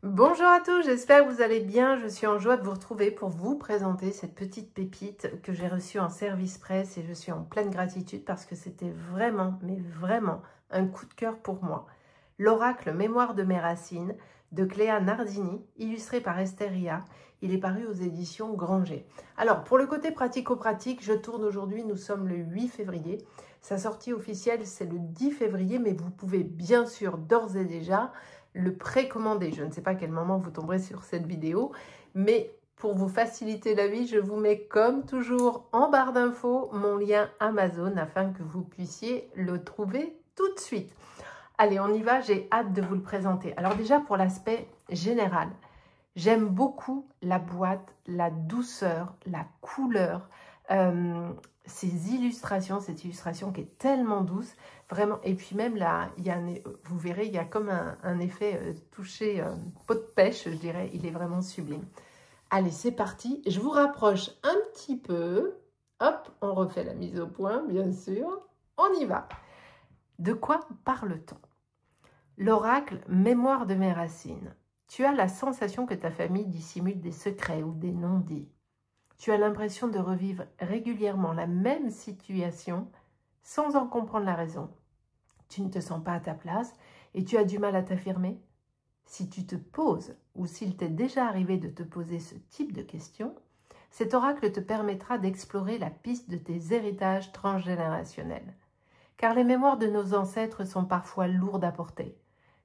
Bonjour à tous, j'espère que vous allez bien. Je suis en joie de vous retrouver pour vous présenter cette petite pépite que j'ai reçue en service presse et je suis en pleine gratitude parce que c'était vraiment, mais vraiment un coup de cœur pour moi. L'oracle Mémoire de mes racines de Cléa Nardini, illustré par Esteria. Il est paru aux éditions Granger. Alors, pour le côté pratico-pratique, je tourne aujourd'hui, nous sommes le 8 février. Sa sortie officielle, c'est le 10 février, mais vous pouvez bien sûr d'ores et déjà le précommander. Je ne sais pas à quel moment vous tomberez sur cette vidéo, mais pour vous faciliter la vie, je vous mets comme toujours en barre d'infos mon lien Amazon afin que vous puissiez le trouver tout de suite. Allez, on y va, j'ai hâte de vous le présenter. Alors déjà pour l'aspect général, j'aime beaucoup la boîte, la douceur, la couleur, ces illustrations, cette illustration qui est tellement douce, vraiment. Et puis même là, vous verrez, il y a comme un effet touché, peau de pêche, je dirais. Il est vraiment sublime. Allez, c'est parti. Je vous rapproche un petit peu. Hop, on refait la mise au point, bien sûr. On y va. De quoi parle-t-on? L'oracle Mémoire de mes racines. Tu as la sensation que ta famille dissimule des secrets ou des non-dits. Tu as l'impression de revivre régulièrement la même situation sans en comprendre la raison. Tu ne te sens pas à ta place et tu as du mal à t'affirmer. Si tu te poses ou s'il t'est déjà arrivé de te poser ce type de questions, cet oracle te permettra d'explorer la piste de tes héritages transgénérationnels. Car les mémoires de nos ancêtres sont parfois lourdes à porter.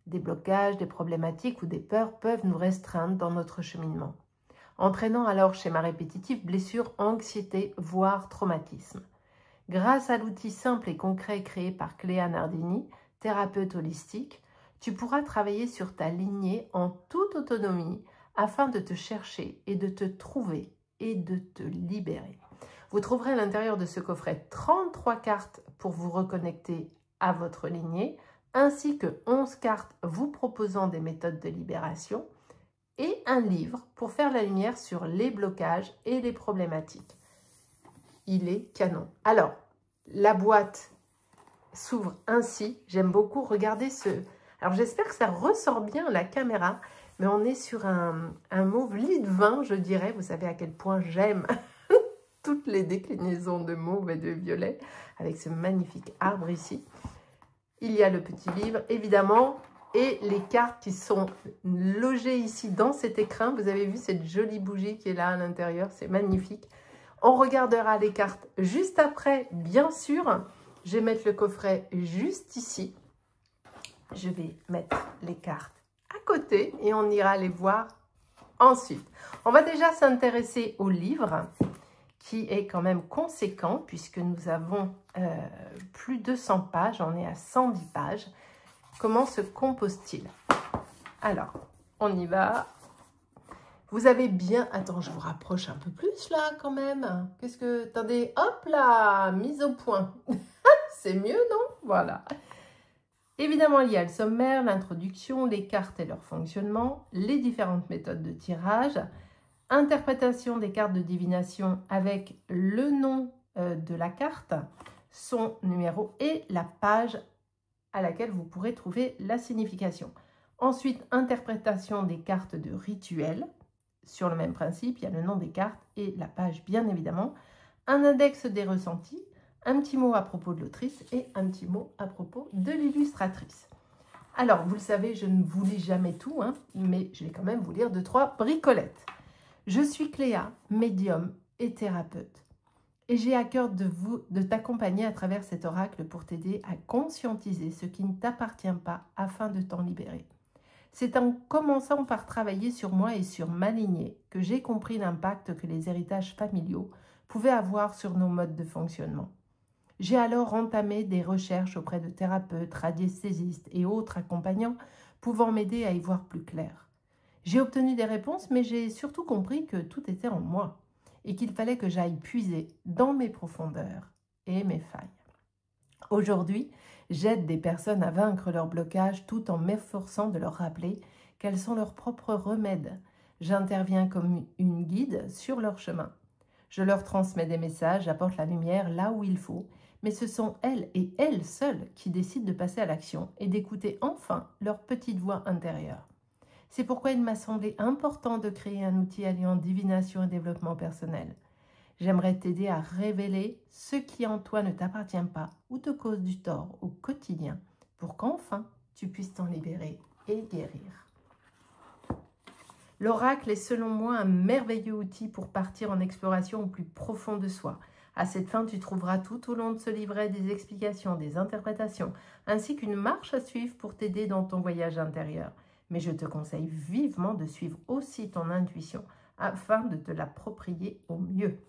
Des blocages, des problématiques ou des peurs peuvent nous restreindre dans notre cheminement, entraînant alors schéma répétitif, blessures, anxiété, voire traumatisme. Grâce à l'outil simple et concret créé par Cléa Nardini, thérapeute holistique, tu pourras travailler sur ta lignée en toute autonomie afin de te chercher et de te trouver et de te libérer. Vous trouverez à l'intérieur de ce coffret 33 cartes pour vous reconnecter à votre lignée, ainsi que 11 cartes vous proposant des méthodes de libération et un livre pour faire la lumière sur les blocages et les problématiques. Il est canon. Alors, la boîte s'ouvre ainsi. J'aime beaucoup. Regardez ce... Alors, j'espère que ça ressort bien à la caméra, mais on est sur un mauve lit de vin, je dirais. Vous savez à quel point j'aime toutes les déclinaisons de mauve et de violet avec ce magnifique arbre ici. Il y a le petit livre, évidemment, et les cartes qui sont logées ici dans cet écrin. Vous avez vu cette jolie bougie qui est là à l'intérieur, c'est magnifique. On regardera les cartes juste après, bien sûr. Je vais mettre le coffret juste ici. Je vais mettre les cartes à côté et on ira les voir ensuite. On va déjà s'intéresser au livre qui est quand même conséquent puisque nous avons plus de 100 pages, on est à 110 pages. Comment se compose-t-il? Alors, on y va. Vous avez bien... Attends, je vous rapproche un peu plus là quand même. Qu'est-ce que... Attendez, hop là, mise au point. C'est mieux, non? Voilà. Évidemment, il y a le sommaire, l'introduction, les cartes et leur fonctionnement, les différentes méthodes de tirage, interprétation des cartes de divination avec le nom de la carte, son numéro et la page à laquelle vous pourrez trouver la signification. Ensuite, interprétation des cartes de rituel. Sur le même principe, il y a le nom des cartes et la page bien évidemment. Un index des ressentis, un petit mot à propos de l'autrice et un petit mot à propos de l'illustratrice. Alors, vous le savez, je ne vous lis jamais tout, hein, mais je vais quand même vous lire 2-3 bricolettes. Je suis Cléa, médium et thérapeute. Et j'ai à cœur de t'accompagner à travers cet oracle pour t'aider à conscientiser ce qui ne t'appartient pas afin de t'en libérer. C'est en commençant par travailler sur moi et sur ma lignée que j'ai compris l'impact que les héritages familiaux pouvaient avoir sur nos modes de fonctionnement. J'ai alors entamé des recherches auprès de thérapeutes, radiesthésistes et autres accompagnants pouvant m'aider à y voir plus clair. J'ai obtenu des réponses, mais j'ai surtout compris que tout était en moi et qu'il fallait que j'aille puiser dans mes profondeurs et mes failles. Aujourd'hui, j'aide des personnes à vaincre leurs blocages tout en m'efforçant de leur rappeler quels sont leurs propres remèdes. J'interviens comme une guide sur leur chemin. Je leur transmets des messages, j'apporte la lumière là où il faut, mais ce sont elles et elles seules qui décident de passer à l'action et d'écouter enfin leur petite voix intérieure. C'est pourquoi il m'a semblé important de créer un outil alliant divination et développement personnel. J'aimerais t'aider à révéler ce qui en toi ne t'appartient pas ou te cause du tort au quotidien pour qu'enfin tu puisses t'en libérer et guérir. L'oracle est selon moi un merveilleux outil pour partir en exploration au plus profond de soi. À cette fin, tu trouveras tout au long de ce livret des explications, des interprétations, ainsi qu'une marche à suivre pour t'aider dans ton voyage intérieur. Mais je te conseille vivement de suivre aussi ton intuition afin de te l'approprier au mieux.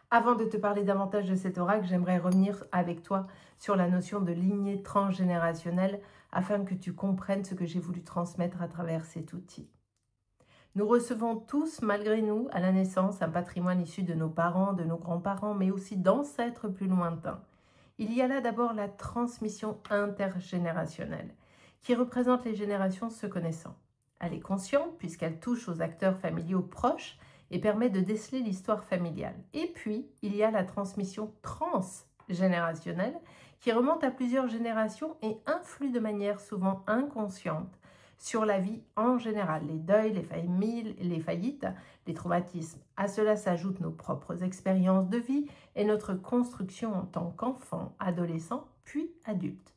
Avant de te parler davantage de cet oracle, j'aimerais revenir avec toi sur la notion de lignée transgénérationnelle afin que tu comprennes ce que j'ai voulu transmettre à travers cet outil. Nous recevons tous, malgré nous, à la naissance, un patrimoine issu de nos parents, de nos grands-parents, mais aussi d'ancêtres plus lointains. Il y a là d'abord la transmission intergénérationnelle, qui représente les générations se connaissant. Elle est consciente puisqu'elle touche aux acteurs familiaux proches et permet de déceler l'histoire familiale. Et puis, il y a la transmission transgénérationnelle, qui remonte à plusieurs générations et influe de manière souvent inconsciente sur la vie en général, les deuils, les familles, les faillites, les traumatismes. À cela s'ajoutent nos propres expériences de vie et notre construction en tant qu'enfant, adolescent, puis adulte.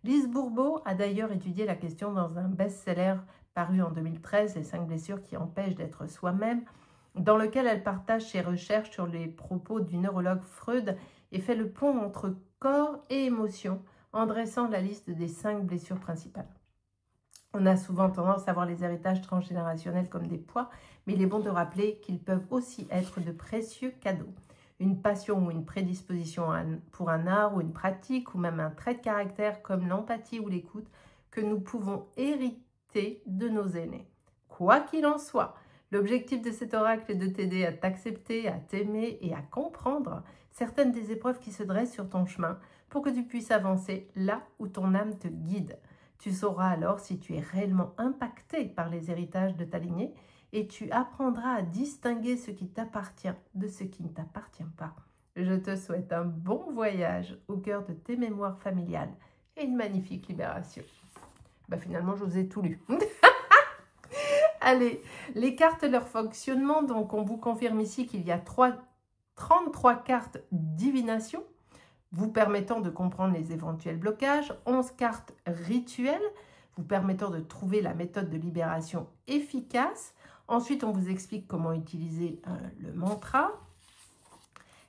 Lise Bourbeau a d'ailleurs étudié la question dans un best-seller paru en 2013, Les 5 blessures qui empêchent d'être soi-même, dans lequel elle partage ses recherches sur les propos du neurologue Freud et fait le pont entre corps et émotion en dressant la liste des 5 blessures principales. On a souvent tendance à voir les héritages transgénérationnels comme des poids, mais il est bon de rappeler qu'ils peuvent aussi être de précieux cadeaux. Une passion ou une prédisposition pour un art ou une pratique, ou même un trait de caractère comme l'empathie ou l'écoute, que nous pouvons hériter de nos aînés. Quoi qu'il en soit, l'objectif de cet oracle est de t'aider à t'accepter, à t'aimer et à comprendre certaines des épreuves qui se dressent sur ton chemin pour que tu puisses avancer là où ton âme te guide. Tu sauras alors si tu es réellement impacté par les héritages de ta lignée et tu apprendras à distinguer ce qui t'appartient de ce qui ne t'appartient pas. Je te souhaite un bon voyage au cœur de tes mémoires familiales et une magnifique libération. Finalement, je vous ai tout lu. Allez, les cartes, leur fonctionnement. Donc, on vous confirme ici qu'il y a 33 cartes divination, vous permettant de comprendre les éventuels blocages, 11 cartes rituelles, vous permettant de trouver la méthode de libération efficace. Ensuite, on vous explique comment utiliser le mantra.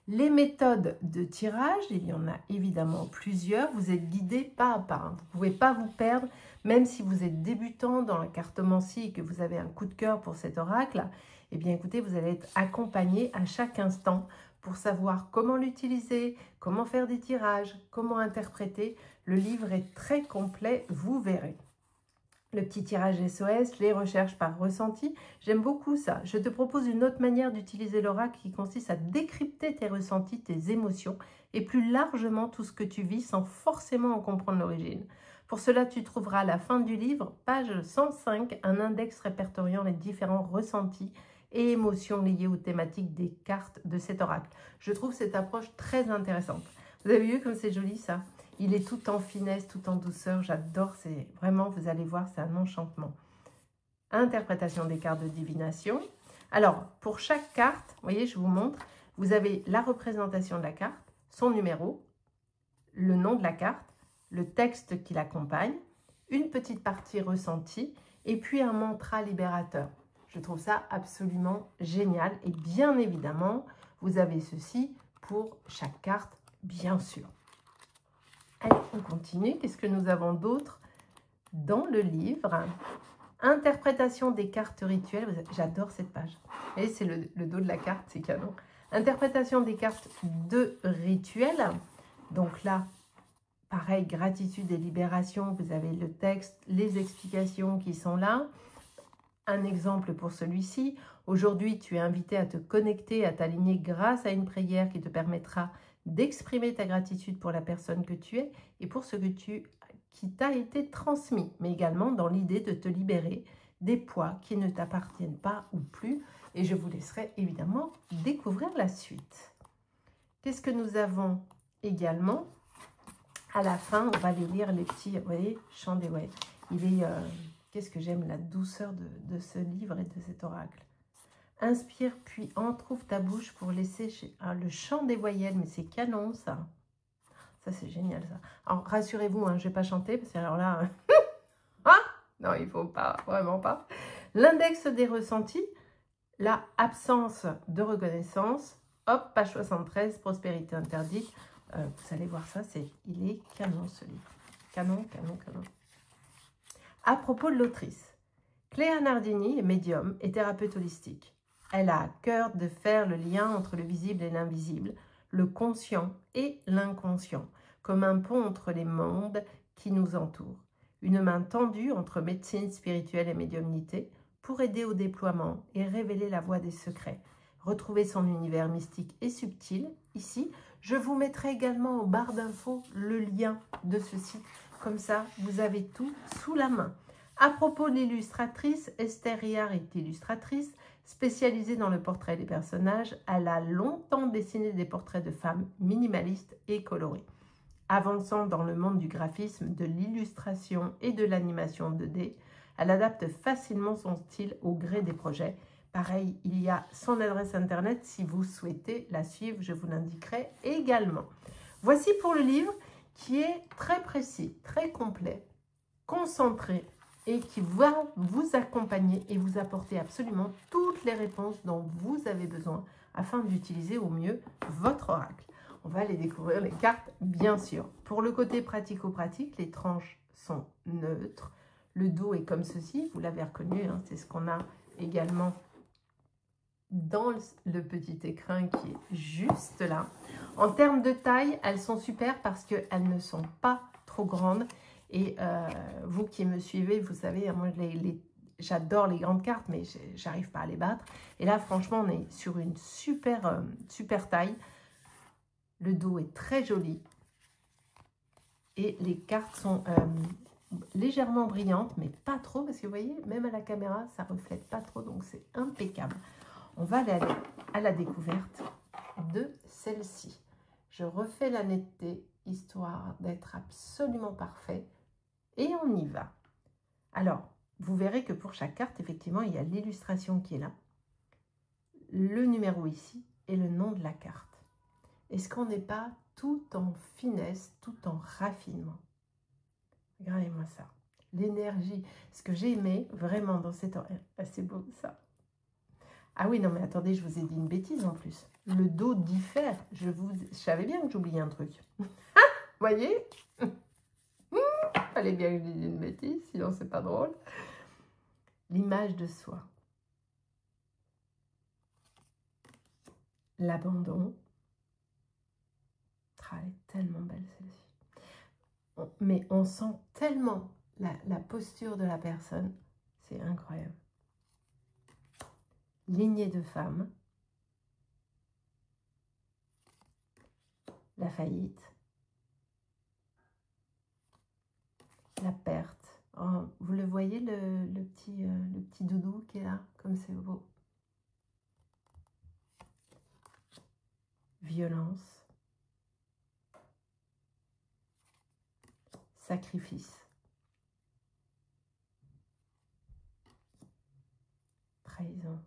Les méthodes de tirage, il y en a évidemment plusieurs. Vous êtes guidé pas à pas. Vous ne pouvez pas vous perdre, même si vous êtes débutant dans la cartomancie et que vous avez un coup de cœur pour cet oracle. Eh bien, écoutez, vous allez être accompagné à chaque instant pour savoir comment l'utiliser, comment faire des tirages, comment interpréter. Le livre est très complet, vous verrez. Le petit tirage SOS, les recherches par ressenti, j'aime beaucoup ça. Je te propose une autre manière d'utiliser l'oracle qui consiste à décrypter tes ressentis, tes émotions et plus largement tout ce que tu vis sans forcément en comprendre l'origine. Pour cela, tu trouveras à la fin du livre, page 105, un index répertoriant les différents ressentis et émotions liées aux thématiques des cartes de cet oracle. Je trouve cette approche très intéressante. Vous avez vu comme c'est joli ça? Il est tout en finesse, tout en douceur. J'adore, c'est vraiment, vous allez voir, c'est un enchantement. Interprétation des cartes de divination. Alors, pour chaque carte, vous voyez, je vous montre, vous avez la représentation de la carte, son numéro, le nom de la carte, le texte qui l'accompagne, une petite partie ressentie et puis un mantra libérateur. Je trouve ça absolument génial. Et bien évidemment, vous avez ceci pour chaque carte, bien sûr. Allez, on continue. Qu'est-ce que nous avons d'autre dans le livre? Interprétation des cartes rituelles. J'adore cette page. Et c'est le dos de la carte, c'est canon. Interprétation des cartes de rituels. Donc là, pareil, gratitude et libération. Vous avez le texte, les explications qui sont là. Un exemple pour celui-ci. Aujourd'hui, tu es invité à te connecter, à t'aligner grâce à une prière qui te permettra d'exprimer ta gratitude pour la personne que tu es et pour ce qui t'a été transmis, mais également dans l'idée de te libérer des poids qui ne t'appartiennent pas ou plus. Et je vous laisserai évidemment découvrir la suite. Qu'est-ce que nous avons également? À la fin, on va aller lire les petits, vous voyez, chant des ouais. Il est Qu'est-ce que j'aime la douceur de ce livre et de cet oracle. Inspire, puis entrouvre ta bouche pour laisser le chant des voyelles. Mais c'est canon, ça. Ça, c'est génial, ça. Alors, rassurez-vous, hein, je ne vais pas chanter, parce que alors là... ah non, il ne faut pas, vraiment pas. L'index des ressentis, la absence de reconnaissance. Hop, page 73, prospérité interdite. Vous allez voir ça, il est canon, ce livre. Canon, canon, canon. À propos de l'autrice, Cléa Nardini est médium et thérapeute holistique. Elle a à cœur de faire le lien entre le visible et l'invisible, le conscient et l'inconscient, comme un pont entre les mondes qui nous entourent. Une main tendue entre médecine spirituelle et médiumnité pour aider au déploiement et révéler la voie des secrets. Retrouvez son univers mystique et subtil ici. Je vous mettrai également en barre d'infos le lien de ce site. Comme ça, vous avez tout sous la main. À propos de l'illustratrice, Esther Riard est illustratrice, spécialisée dans le portrait des personnages. Elle a longtemps dessiné des portraits de femmes minimalistes et colorés. Avançant dans le monde du graphisme, de l'illustration et de l'animation 2D, elle adapte facilement son style au gré des projets. Pareil, il y a son adresse internet si vous souhaitez la suivre, je vous l'indiquerai également. Voici pour le livre qui est très précis, très complet, concentré et qui va vous accompagner et vous apporter absolument toutes les réponses dont vous avez besoin afin d'utiliser au mieux votre oracle. On va aller découvrir les cartes, bien sûr. Pour le côté pratico-pratique, les tranches sont neutres. Le dos est comme ceci, vous l'avez reconnu, hein, c'est ce qu'on a également dans le petit écrin qui est juste là. En termes de taille, elles sont super parce qu'elles ne sont pas trop grandes. Et vous qui me suivez, vous savez, moi j'adore les grandes cartes, mais j'arrive pas à les battre. Et là, franchement, on est sur une super, super taille. Le dos est très joli. Et les cartes sont légèrement brillantes, mais pas trop, parce que vous voyez, même à la caméra, ça reflète pas trop, donc c'est impeccable. On va aller à la découverte de celle-ci. Je refais la netteté, histoire d'être absolument parfait. Et on y va. Alors, vous verrez que pour chaque carte, effectivement, il y a l'illustration qui est là, le numéro ici et le nom de la carte. Est-ce qu'on n'est pas tout en finesse, tout en raffinement? Regardez-moi ça. L'énergie. Ce que j'ai aimé vraiment dans cette... Ah, c'est beau ça. Ah oui, non mais attendez, je vous ai dit une bêtise en plus. Le dos diffère. Je savais bien que j'oubliais un truc. Voyez? Fallait bien que je dise une bêtise, sinon c'est pas drôle. L'image de soi. L'abandon. Ah, elle est tellement belle celle-ci. Mais on sent tellement la posture de la personne. C'est incroyable. Lignée de femmes. La faillite. La perte. Oh, vous le voyez, le petit doudou qui est là, comme c'est beau. Violence. Sacrifice. Trahison.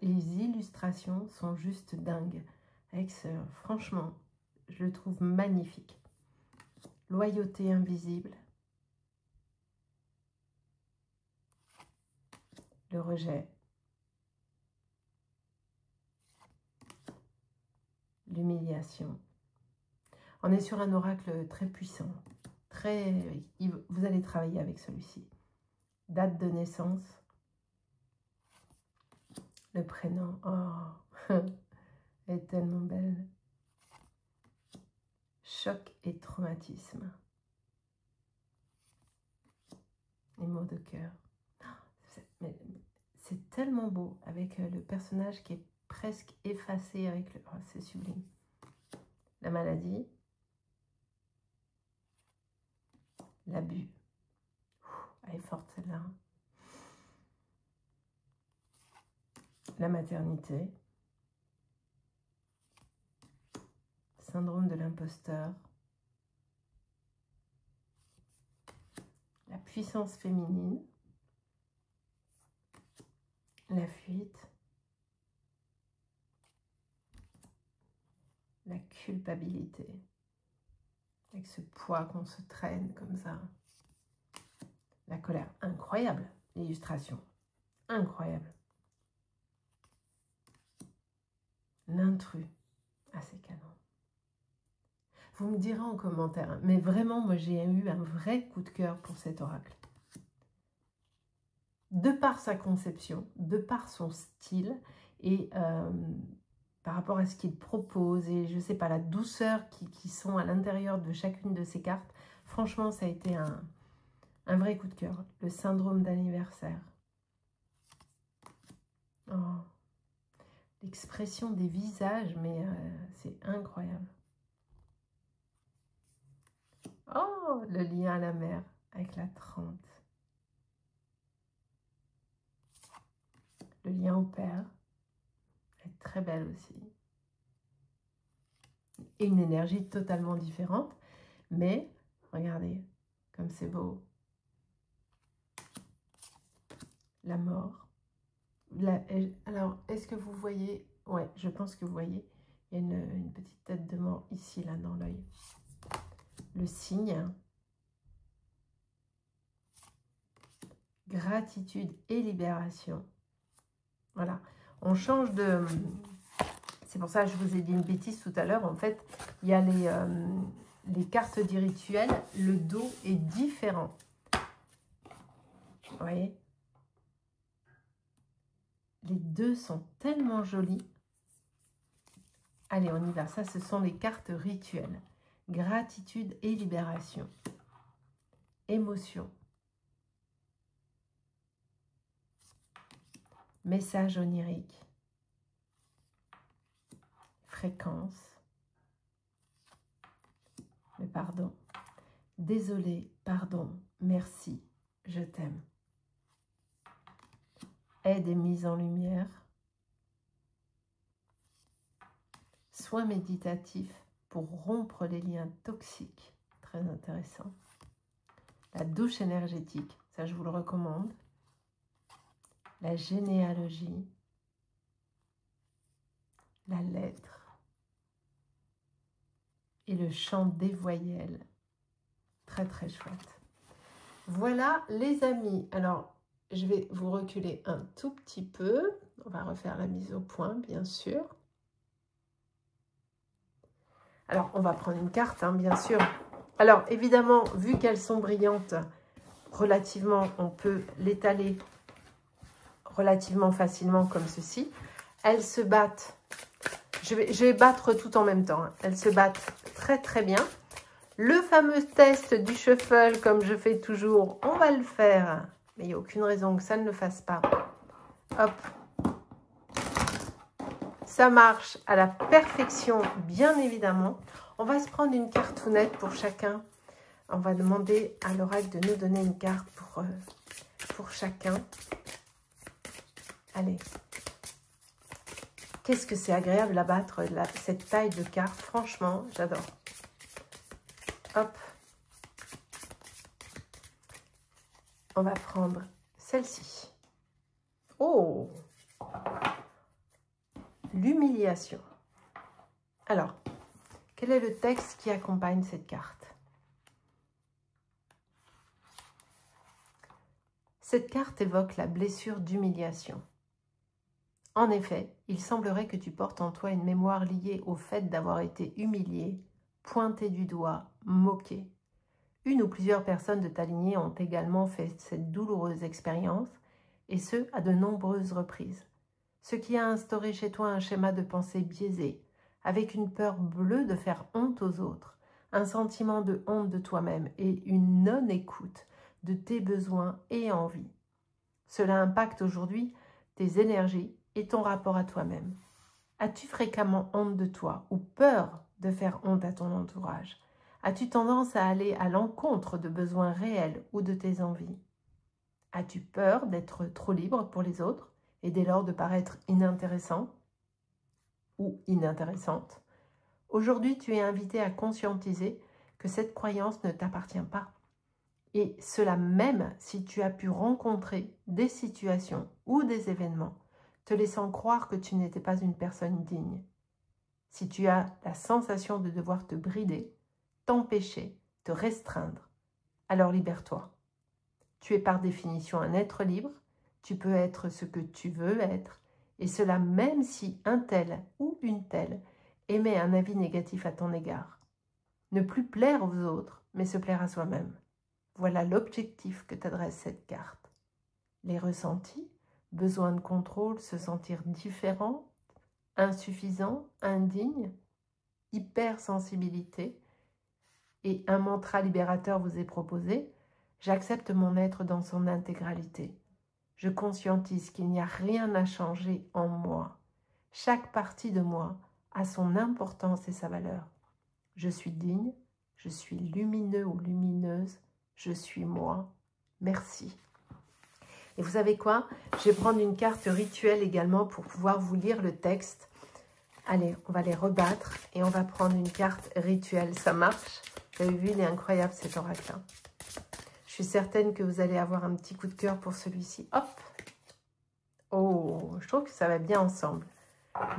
Les illustrations sont juste dingues. Avec ce, franchement, je le trouve magnifique. Loyauté invisible. Le rejet. L'humiliation. On est sur un oracle très puissant. Vous allez travailler avec celui-ci. Date de naissance. Le prénom. Oh, elle est tellement belle. Choc et traumatisme. Les mots de cœur. C'est tellement beau avec le personnage qui est presque effacé avec le... Oh, c'est sublime. La maladie. L'abus. Elle est forte celle-là. La maternité. Syndrome de l'imposteur. puissance féminine, la fuite, la culpabilité, avec ce poids qu'on se traîne comme ça, la colère, incroyable, l'illustration, incroyable, l'intrus, ah c'est canon. Vous me direz en commentaire, hein, mais vraiment, moi j'ai eu un vrai coup de cœur pour cet oracle. De par sa conception, de par son style et par rapport à ce qu'il propose et je ne sais pas, la douceur qui sont à l'intérieur de chacune de ces cartes, franchement ça a été un vrai coup de cœur. Le syndrome d'anniversaire. Oh. L'expression des visages, mais c'est incroyable. Oh, le lien à la mer avec la 30. Le lien au père est très belle aussi. Et une énergie totalement différente. Mais, regardez, comme c'est beau. La mort. Alors, est-ce que vous voyez? Ouais, je pense que vous voyez. Il y a une petite tête de mort ici, là, dans l'œil. Le signe. Gratitude et libération. Voilà. On change de... C'est pour ça que je vous ai dit une bêtise tout à l'heure. En fait, il y a les cartes du rituel. Le dos est différent. Vous voyez? Les deux sont tellement jolis. Allez, on y va. Ça, ce sont les cartes rituelles. Gratitude et libération. Émotion. Message onirique. Fréquence. Le pardon. Désolé, pardon, merci, je t'aime. Aide et mise en lumière. Soin méditatif pour rompre les liens toxiques. Très intéressant. La douche énergétique, ça je vous le recommande. La généalogie. La lettre. Et le chant des voyelles. Très très chouette. Voilà les amis. Alors, je vais vous reculer un tout petit peu. On va refaire la mise au point, bien sûr. Alors, on va prendre une carte, hein, bien sûr. Alors, évidemment, vu qu'elles sont brillantes, relativement, on peut l'étaler relativement facilement comme ceci. Elles se battent. Je vais battre tout en même temps. Hein. Elles se battent très très bien. Le fameux test du shuffle, comme je fais toujours, on va le faire. Mais il n'y a aucune raison que ça ne le fasse pas. Hop. Ça marche à la perfection, bien évidemment. On va se prendre une cartounette pour chacun. On va demander à l'oracle de nous donner une carte pour chacun. Allez. Qu'est-ce que c'est agréable à battre, cette taille de carte. Franchement, j'adore. Hop. On va prendre celle-ci. Oh! L'humiliation. Alors, quel est le texte qui accompagne cette carte? Cette carte évoque la blessure d'humiliation. En effet, il semblerait que tu portes en toi une mémoire liée au fait d'avoir été humilié, pointé du doigt, moqué. Une ou plusieurs personnes de ta lignée ont également fait cette douloureuse expérience, et ce, à de nombreuses reprises. Ce qui a instauré chez toi un schéma de pensée biaisé, avec une peur bleue de faire honte aux autres, un sentiment de honte de toi-même et une non-écoute de tes besoins et envies. Cela impacte aujourd'hui tes énergies et ton rapport à toi-même. As-tu fréquemment honte de toi ou peur de faire honte à ton entourage? As-tu tendance à aller à l'encontre de besoins réels ou de tes envies? As-tu peur d'être trop libre pour les autres et dès lors de paraître inintéressant ou inintéressante? Aujourd'hui, tu es invité à conscientiser que cette croyance ne t'appartient pas. Et cela même si tu as pu rencontrer des situations ou des événements te laissant croire que tu n'étais pas une personne digne. Si tu as la sensation de devoir te brider, t'empêcher, te restreindre, alors libère-toi. Tu es par définition un être libre, tu peux être ce que tu veux être, et cela même si un tel ou une telle émet un avis négatif à ton égard. Ne plus plaire aux autres, mais se plaire à soi-même. Voilà l'objectif que t'adresse cette carte. Les ressentis, besoin de contrôle, se sentir différent, insuffisant, indigne, hypersensibilité, et un mantra libérateur vous est proposé. J'accepte mon être dans son intégralité. Je conscientise qu'il n'y a rien à changer en moi. Chaque partie de moi a son importance et sa valeur. Je suis digne, je suis lumineux ou lumineuse, je suis moi. Merci. Et vous savez quoi? Je vais prendre une carte rituelle également pour pouvoir vous lire le texte. Allez, on va les rebattre et on va prendre une carte rituelle. Ça marche? Vous avez vu, il est incroyable cet oracle-là. Je suis certaine que vous allez avoir un petit coup de cœur pour celui-ci. Hop! Oh, je trouve que ça va bien ensemble.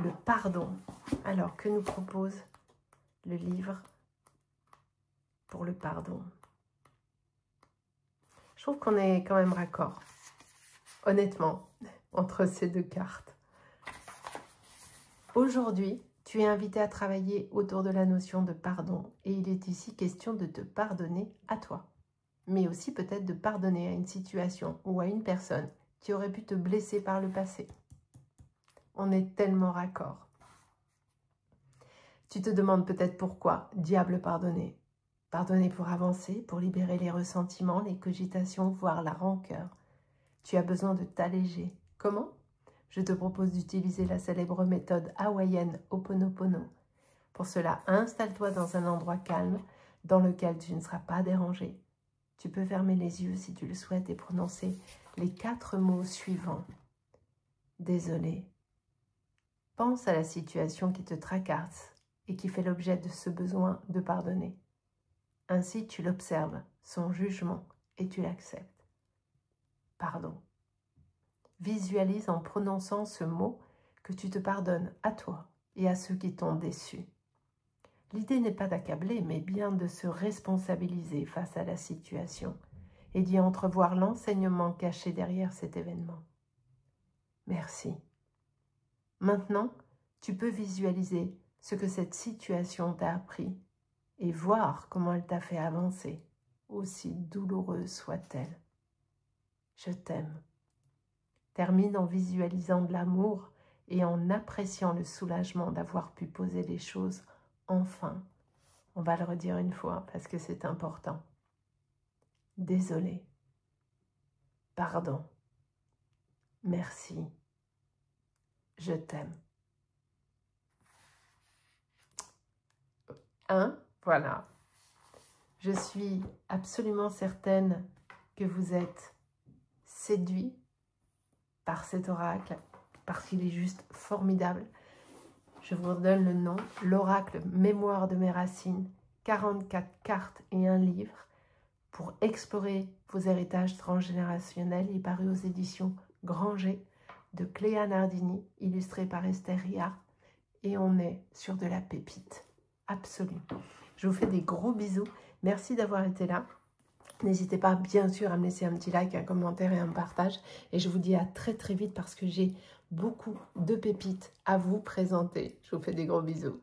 Le pardon. Alors, que nous propose le livre pour le pardon? Je trouve qu'on est quand même raccord, honnêtement, entre ces deux cartes. Aujourd'hui, tu es invité à travailler autour de la notion de pardon et il est ici question de te pardonner à toi, mais aussi peut-être de pardonner à une situation ou à une personne qui aurait pu te blesser par le passé. On est tellement raccord. Tu te demandes peut-être pourquoi, diable pardonner. Pardonner pour avancer, pour libérer les ressentiments, les cogitations, voire la rancœur. Tu as besoin de t'alléger. Comment? Je te propose d'utiliser la célèbre méthode hawaïenne Ho'oponopono. Pour cela, installe-toi dans un endroit calme dans lequel tu ne seras pas dérangé. Tu peux fermer les yeux si tu le souhaites et prononcer les 4 mots suivants. Désolé. Pense à la situation qui te tracasse et qui fait l'objet de ce besoin de pardonner. Ainsi, tu l'observes, son jugement, et tu l'acceptes. Pardon. Visualise en prononçant ce mot que tu te pardonnes à toi et à ceux qui t'ont déçu. L'idée n'est pas d'accabler, mais bien de se responsabiliser face à la situation et d'y entrevoir l'enseignement caché derrière cet événement. Merci. Maintenant, tu peux visualiser ce que cette situation t'a appris et voir comment elle t'a fait avancer, aussi douloureuse soit-elle. Je t'aime. Termine en visualisant de l'amour et en appréciant le soulagement d'avoir pu poser les choses enfin. On va le redire une fois parce que c'est important. Désolé. Pardon. Merci. Je t'aime. Voilà. Je suis absolument certaine que vous êtes séduit par cet oracle, parce qu'il est juste formidable. Je vous redonne le nom, l'oracle Mémoire de mes racines, 44 cartes et un livre pour explorer vos héritages transgénérationnels. Il est paru aux éditions Granger de Cléa Nardini, illustré par Esther Riard. Et on est sur de la pépite absolue. Je vous fais des gros bisous. Merci d'avoir été là. N'hésitez pas bien sûr à me laisser un petit like, un commentaire et un partage. Et je vous dis à très très vite parce que j'ai beaucoup de pépites à vous présenter. Je vous fais des gros bisous.